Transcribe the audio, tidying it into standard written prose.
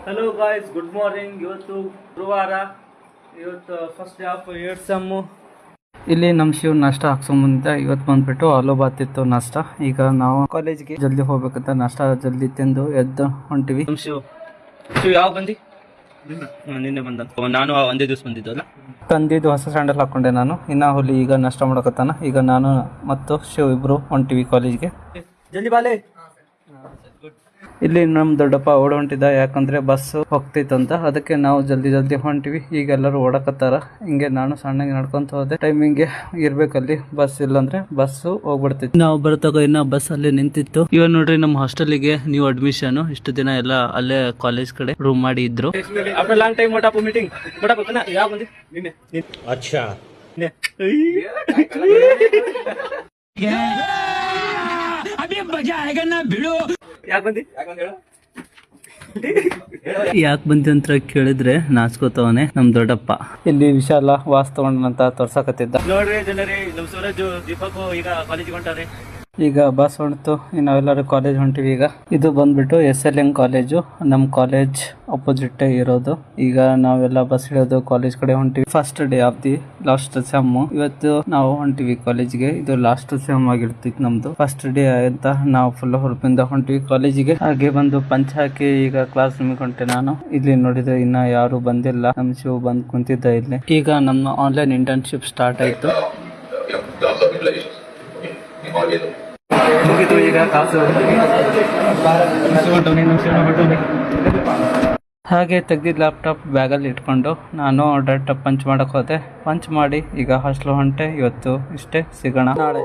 Hello guys, good morning. ಇವತ್ತು ಗುರುವಾರ, ಇವತ್ತು first day of eight sem. ಇಲ್ಲಿ ನಮ್ಮ ಶಿವ್ ನಾಷ್ಟ ಹಾಕ್ಸೊಂಬಂದ. ಇವತ್ತು ಬಂದ್ಬಿಟ್ಟು ಆಲೂ ಬಾತ್ ಇತ್ತು ನಾಷ್ಟ. ಈಗ ನಾವು ಕಾಲೇಜ್ಗೆ ಜಲ್ದಿ ಹೋಗ್ಬೇಕಂತ ನಾಷ್ಟ ಜಲ್ದಿ ತಿಂದು ಎದ್ದು ಹೊಂಟಿವಿ. ನಮ್ಮ ಶಿವ್ ಯಾವ ಬಂದಿ? ನಿನ್ನೆ ಬಂದ. ನಾನು ಒಂದೇ ದಿವಸ ಬಂದಿದ್ದಲ್ಲ. ತಂದಿದ್ದು ಹೊಸ ಸ್ಯಾಂಡಲ್ ಹಾಕೊಂಡೆ ನಾನು. ಇನ್ನ ಹುಲಿ ಈಗ ನಾಷ್ಟ ಮಾಡಕತ್ತಾನ. ಈಗ ನಾನು ಮತ್ತು ಶಿವ್ ಇಬ್ರು ಹೊಂಟಿವಿ ಕಾಲೇಜ್ಗೆ. ಜಲ್ದಿ ಬಾಲೆ. ಇಲ್ಲಿ ನಮ್ಮ ದೊಡ್ಡಪ್ಪ ಓಡ ಹೊಂಟಿದ್ದ, ಯಾಕಂದ್ರೆ ಬಸ್ ಹೋಗ್ತೈತಂತ. ಅದಕ್ಕೆ ನಾವು ಜಲ್ದಿ ಹೊಂಟಿವಿ. ಈಗ ಎಲ್ಲರೂ ಓಡಕತ್ತಾರ. ಹಿಂಗೆ ನಾನು ಸಣ್ಣಗೆ ನಡ್ಕೊಂತ ಹೋದೆ. ಟೈಮಿಂಗ್ಗೆ ಇರ್ಬೇಕಲ್ಲಿ, ಬಸ್ ಇಲ್ಲಂದ್ರೆ ಬಸ್ ಹೋಗ್ಬಿಡ್ತೈತಿ. ನಾವು ಬರತಾಗ ಇನ್ನ ಬಸ್ ಅಲ್ಲೇ ನಿಂತಿತ್ತು. ಇವಾಗ ನೋಡ್ರಿ ನಮ್ಮ ಹಾಸ್ಟೆಲ್ಗೆ ನ್ಯೂ ಅಡ್ಮಿಷನ್. ಇಷ್ಟು ದಿನ ಎಲ್ಲ ಅಲ್ಲೇ ಕಾಲೇಜ್ ಕಡೆ ರೂಮ್ ಮಾಡಿ ಇದ್ರು. After long time what meeting ಯಾವ ಬಂದಿ ನಿನ್ನೆ? ಅಚ್ಚಾ ಯಾಕೆ ಬಂದಿ ಅಂತ ಕೇಳಿದ್ರೆ ನಾಚ್ಕೋತವನೆ ನಮ್ ದೊಡ್ಡಪ್ಪ. ಇಲ್ಲಿ ವಿಶಾಲ ವಾಸ್ ತಗೊಂಡಂತ ತೋರ್ಸಕತ್ತಿದ್ದ. ನೋಡ್ರಿ ಜನರೇ, ನಮ್ ಸೂರಜ್ ದೀಪಕ್ ಈಗ ಕಾಲೇಜ್ ಹೊಂಟಾರೆ. ಈಗ ಬಸ್ ಹೊಂಟು ನಾವೆಲ್ಲರೂ ಕಾಲೇಜ್ ಹೊಂಟಿವಿ. ಈಗ ಇದು ಬಂದ್ಬಿಟ್ಟು SLN ಕಾಲೇಜು, ನಮ್ ಕಾಲೇಜ್ ಅಪೋಸಿಟ್ ಇರೋದು. ಈಗ ನಾವೆಲ್ಲ ಬಸ್ ಹಿಡಿಯೋದು ಕಾಲೇಜ್ ಕಡೆ ಹೊಂಟಿವಿ. First day of the last sem. ಇವತ್ತು ನಾವು ಹೊಂಟಿವಿ ಕಾಲೇಜ್ಗೆ. ಇದು ಲಾಸ್ಟ್ ಸೆಮ್ ಆಗಿರ್ತಿತ್ತು ನಮ್ದು. ಫಸ್ಟ್ ಡೇ ಅಂತ ನಾವು ಫುಲ್ ಹುರುಪಿಂದ ಹೊಂಟಿವಿ ಕಾಲೇಜಿಗೆ. ಹಾಗೆ ಬಂದು ಪಂಚ್ ಹಾಕಿ ಈಗ ಕ್ಲಾಸ್ ರೂಮಿಗೆ ಹೊಂಟೆ ನಾನು. ಇಲ್ಲಿ ನೋಡಿದ್ರೆ ಇನ್ನ ಯಾರು ಬಂದಿಲ್ಲ. ನಮ್ ಶಿವ್ ಬಂದ್ ಕುಂತಿದ್ದ ಇಲ್ಲಿ. ಈಗ ನಮ್ಮ ಆನ್ಲೈನ್ ಇಂಟರ್ನ್ಶಿಪ್ ಸ್ಟಾರ್ಟ್ ಆಯ್ತು. ಮುಗಿದು ಈಗ ಕಾಸು ಹಾಗೆ ತೆಗ್ದಿದ್ದು ಲ್ಯಾಪ್ಟಾಪ್ ಬ್ಯಾಗಲ್ಲಿ ಇಟ್ಕೊಂಡು ನಾನು ಡೈರೆಕ್ಟ್ ಪಂಚ್ ಮಾಡಕ್ ಹೋದೆ. ಪಂಚ್ ಮಾಡಿ ಈಗ ಹಾಸ್ಟೆಲ್ ಹೊಂಟೆ. ಇವತ್ತು ಇಷ್ಟೇ, ಸಿಗೋಣ ನಾಳೆ.